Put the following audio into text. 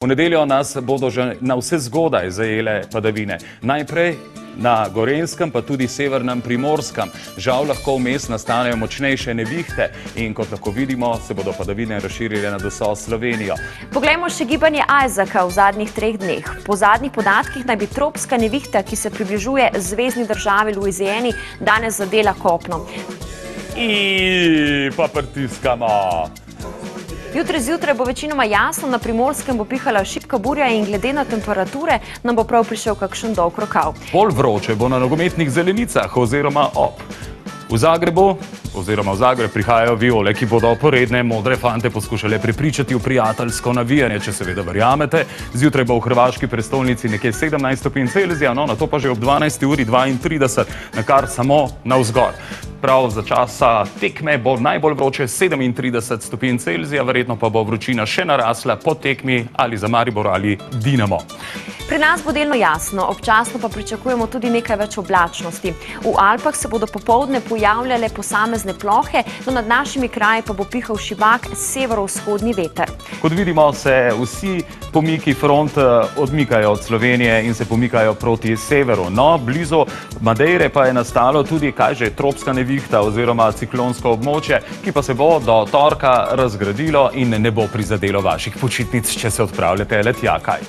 V nedeljo nas bodo že navsezgodaj zajele padavine. Najprej na Gorenjskem, pa tudi severnem Primorskem. Žal lahko vmes nastanejo močnejše nevihte in kot lahko vidimo, se bodo padavine razširile nad vso Slovenijo. Poglejmo še gibanje Isaaca v zadnjih 3 dneh. Po zadnjih podatkih naj bi tropska nevihta, ki se približuje zvezni državi Louisiani, danes zadela kopno. Pa pritiskamo. Jutri zjutraj bo večinoma jasno, na Primorskem bo pihala šibka burja in glede na temperature nam bo prav prišel kakšen dolg rokav. Bolj vroče bo na nogometnih zelenicah oziroma ob. V Zagreb prihajajo Viole, ki bodo poredne modre fante poskušale prepričati v prijateljsko navijanje, če seveda verjamete. Zjutraj bo v hrvaški prestolnici nekje 17 stopinj Celzija, no, nato pa že ob 12:32, na kar samo navzgor. Prav za časa tekme bo najbolj vroče 37 stopinj Celzija, verjetno pa bo vročina še narasla po tekmi ali za Maribor ali Dinamo. Pri nas bo delno jasno, občasno pa pričakujemo tudi nekaj več oblačnosti. V Alpah se bodo popoldne pojavljale posamezne plohe, no nad našimi kraji pa bo pihal šibak severovzhodni veter. Kot vidimo, se vsi pomiki front odmikajo od Slovenije in se pomikajo proti severu. No, blizu Madeire pa je nastalo tudi, tropska nevihta oziroma ciklonsko območje, ki pa se bo do torka razgradilo in ne bo prizadelo vaših počitnic, če se odpravljate le tja kaj.